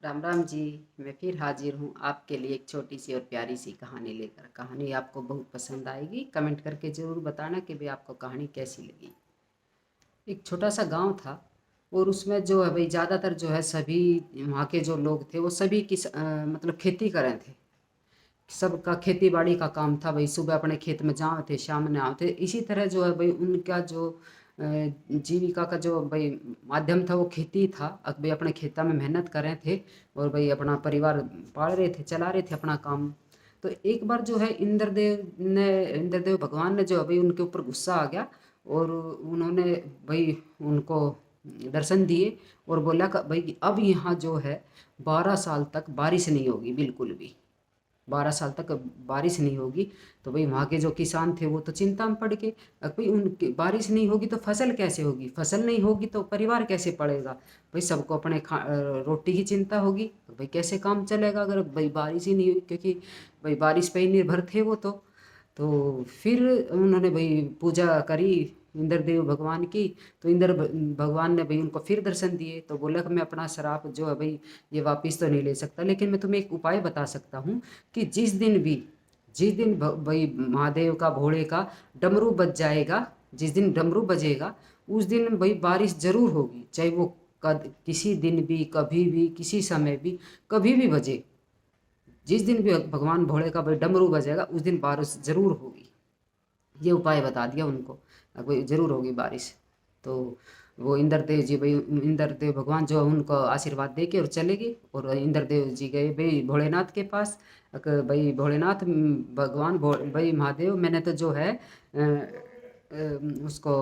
राम राम जी। मैं फिर हाजिर हूँ आपके लिए एक छोटी सी और प्यारी सी कहानी लेकर। कहानी आपको बहुत पसंद आएगी। कमेंट करके ज़रूर बताना कि भाई आपको कहानी कैसी लगी। एक छोटा सा गांव था और उसमें जो है भाई ज़्यादातर जो है सभी वहाँ के जो लोग थे वो सभी मतलब खेती कर रहे थे। सबका खेती बाड़ी का काम था भाई। सुबह अपने खेत में जाओ थे, शाम में आओ थे। इसी तरह जो है भाई उनका जो जीविका का जो भाई माध्यम था वो खेती था। अब भाई अपने खेता में मेहनत कर रहे थे और भाई अपना परिवार पाल रहे थे, चला रहे थे अपना काम। तो एक बार जो है इंद्रदेव भगवान ने जो है भाई उनके ऊपर गुस्सा आ गया और उन्होंने भाई उनको दर्शन दिए और बोला कि भाई अब यहाँ जो है 12 साल तक बारिश नहीं होगी बिल्कुल भी। 12 साल तक बारिश नहीं होगी। तो भाई वहाँ के जो किसान थे वो तो चिंता में पड़ गए। अब भाई उनकी बारिश नहीं होगी तो फसल कैसे होगी, फसल नहीं होगी तो परिवार कैसे पड़ेगा। भाई सबको अपने रोटी की चिंता होगी। तो भाई कैसे काम चलेगा अगर भाई बारिश ही नहीं हुई, क्योंकि भाई बारिश पे ही निर्भर थे वो तो फिर उन्होंने भाई पूजा करी इंद्रदेव भगवान की। तो भगवान ने भाई उनको फिर दर्शन दिए। तो बोला कि मैं अपना श्राप जो है भाई ये वापस तो नहीं ले सकता, लेकिन मैं तुम्हें एक उपाय बता सकता हूँ कि जिस दिन भाई महादेव का भोले का डमरू बज जाएगा, जिस दिन डमरू बजेगा उस दिन भाई बारिश जरूर होगी। चाहे वो किसी दिन भी, कभी भी, किसी समय भी, कभी भी बजे। जिस दिन भी भगवान भोले का भाई डमरू बजेगा उस दिन बारिश जरूर होगी। ये उपाय बता दिया उनको, भाई जरूर होगी बारिश। तो वो इंद्रदेव जी भाई इंद्रदेव भगवान जो है उनको आशीर्वाद दे के और चले गए। और इंद्रदेव जी गए भाई भोलेनाथ के पास। भाई भोलेनाथ भाई महादेव, मैंने तो जो है उसको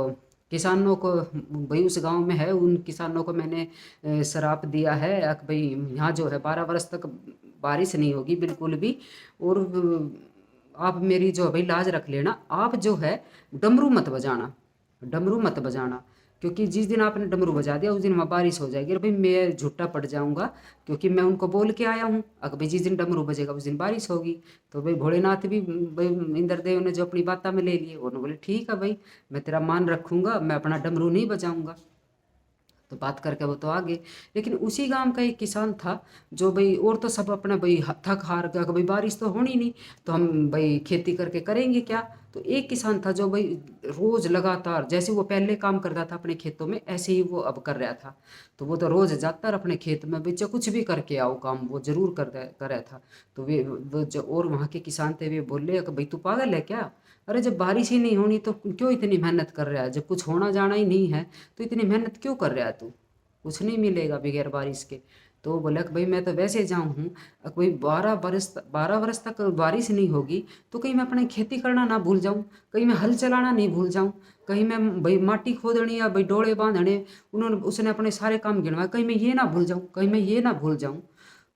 किसानों को भाई उस गांव में है उन किसानों को मैंने श्राप दिया है कि भाई यहाँ जो है 12 वर्ष तक बारिश नहीं होगी बिल्कुल भी। और आप मेरी जो भाई लाज रख लेना, आप जो है डमरू मत बजाना, डमरू मत बजाना। क्योंकि जिस दिन आपने डमरू बजा दिया उस दिन वहाँ बारिश हो जाएगी और भाई मैं झूठा पड़ जाऊंगा, क्योंकि मैं उनको बोल के आया हूँ। अगर भाई जिस दिन डमरू बजेगा उस दिन बारिश होगी। तो भाई भोलेनाथ भी भाई इंद्रदेव ने जो अपनी बात में ले लिए, उन्होंने बोले ठीक है भाई, मैं तेरा मान रखूंगा, मैं अपना डमरू नहीं बजाऊंगा। तो बात करके वो तो आ गए। लेकिन उसी गांव का एक किसान था जो भाई, और तो सब अपना भाई थक हार गया कि भाई बारिश तो होनी नहीं, तो हम भाई खेती करके करेंगे क्या। तो एक किसान था जो भाई रोज लगातार जैसे वो पहले काम करता था अपने खेतों में ऐसे ही वो अब कर रहा था। तो वो तो रोज जाता रहा अपने खेत में, बच्चे कुछ भी करके आओ काम वो जरूर कर रहा था। तो वे वो जो और वहाँ के किसान थे वे बोले कि भाई तू पागल है क्या, अरे जब बारिश ही नहीं होनी तो क्यों इतनी मेहनत कर रहा है, जब कुछ होना जाना ही नहीं है तो इतनी मेहनत क्यों कर रहा है तू, कुछ नहीं मिलेगा बगैर बारिश के। तो बोला कि भाई मैं तो वैसे जाऊँ हूँ, कोई 12 वर्ष तक बारिश नहीं होगी तो कहीं मैं अपनी खेती करना ना भूल जाऊँ, कहीं मैं हल चलाना नहीं भूल जाऊँ, कहीं मैं भाई माटी खोदनी या भाई डोले बांधने उन्होंने उसने अपने सारे काम गिनवाए, कहीं मैं ये ना भूल जाऊँ, कहीं मैं ये ना भूल जाऊँ।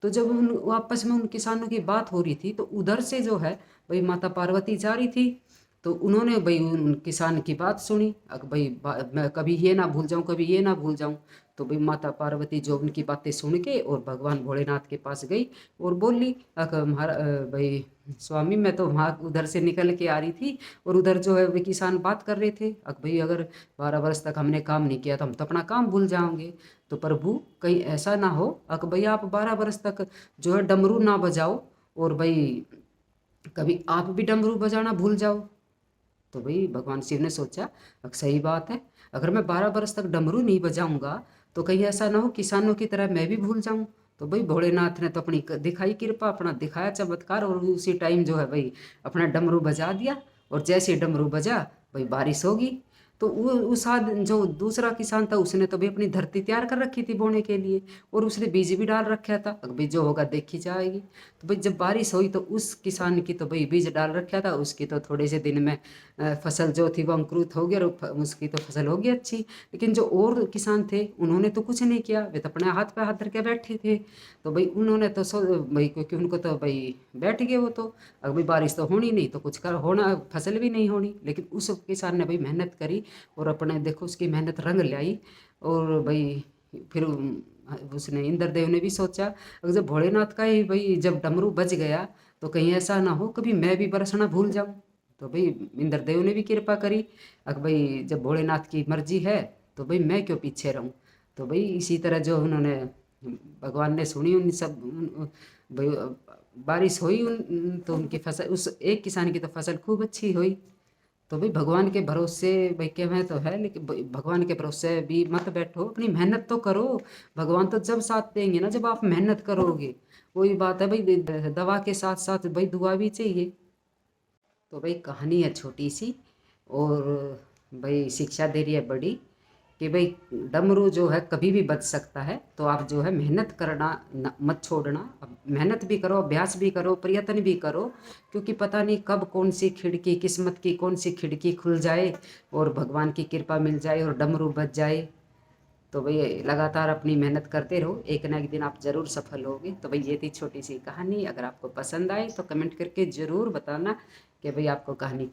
तो जब उन आपस में उन किसानों की बात हो रही थी तो उधर से जो है भाई माता पार्वती जा रही थी। तो उन्होंने भाई उन किसान की बात सुनी, भाई मैं कभी ये ना भूल जाऊं, कभी ये ना भूल जाऊं। तो भाई माता पार्वती जो उनकी बातें सुन के और भगवान भोलेनाथ के पास गई और बोली भाई स्वामी मैं तो वहाँ उधर से निकल के आ रही थी और उधर जो है वे किसान बात कर रहे थे, भाई अगर 12 वर्ष तक हमने काम नहीं किया तो हम तो अपना काम भूल जाओगे। तो प्रभु कहीं ऐसा ना हो भाई आप 12 वर्ष तक जो है डमरू ना बजाओ और भाई कभी आप भी डमरू बजाना भूल जाओ। तो भाई भगवान शिव ने सोचा अब सही बात है, अगर मैं 12 वर्ष तक डमरू नहीं बजाऊंगा तो कहीं ऐसा ना हो किसानों की तरह मैं भी भूल जाऊं। तो भाई भोलेनाथ ने तो अपनी दिखाई कृपा, अपना दिखाया चमत्कार और उसी टाइम जो है भाई अपना डमरू बजा दिया। और जैसे ही डमरू बजा भाई बारिश होगी। तो वो उस जो दूसरा किसान था उसने तो भाई अपनी धरती तैयार कर रखी थी बोने के लिए और उसने बीज भी डाल रखा था, अब बीज जो होगा देखी जाएगी। तो भाई जब बारिश हुई तो उस किसान की तो भाई बीज डाल रखा था, उसकी तो थोड़े से दिन में फसल जो थी वो अंकुरित हो गई और उसकी तो फसल होगी अच्छी। लेकिन जो और किसान थे उन्होंने तो कुछ नहीं किया, वे तो अपने हाथ पे हाथ धर के बैठे थे। तो भाई उन्होंने तो भाई क्योंकि उनको तो भाई बैठ गए वो तो, अब भाई बारिश तो होनी नहीं तो कुछ कर होना फसल भी नहीं होनी। लेकिन उस किसान ने भाई मेहनत करी और अपने देखो उसकी मेहनत रंग लाई। और भाई फिर उसने इंद्रदेव ने भी सोचा अगर जब भोलेनाथ का ही भाई जब डमरू बज गया तो कहीं ऐसा ना हो कभी मैं भी बरसना भूल जाऊं। तो भाई इंद्रदेव ने भी कृपा करी, अब भाई जब भोलेनाथ की मर्जी है तो भाई मैं क्यों पीछे रहूं। तो भाई इसी तरह जो उन्होंने भगवान ने सुनी उन सब भाई बारिश हुई तो उनकी फसल, उस एक किसान की तो फसल खूब अच्छी हुई। तो भाई भगवान के भरोसे भाई क्या मैं तो है, लेकिन भगवान के भरोसे भी मत बैठो, अपनी मेहनत तो करो। भगवान तो जब साथ देंगे ना जब आप मेहनत करोगे। वही बात है भाई, दवा के साथ साथ भाई दुआ भी चाहिए। तो भाई कहानी है छोटी सी, और भाई शिक्षा दे रही है बड़ी, कि भाई डमरू जो है कभी भी बच सकता है। तो आप जो है मेहनत करना मत छोड़ना, अब मेहनत भी करो, अभ्यास भी करो, प्रयत्न भी करो, क्योंकि पता नहीं कब कौन सी खिड़की, किस्मत की कौन सी खिड़की खुल जाए और भगवान की कृपा मिल जाए और डमरू बच जाए। तो भाई लगातार अपनी मेहनत करते रहो, एक ना एक दिन आप ज़रूर सफल होगे। तो भाई ये थी छोटी सी कहानी, अगर आपको पसंद आए तो कमेंट करके ज़रूर बताना कि भाई आपको कहानी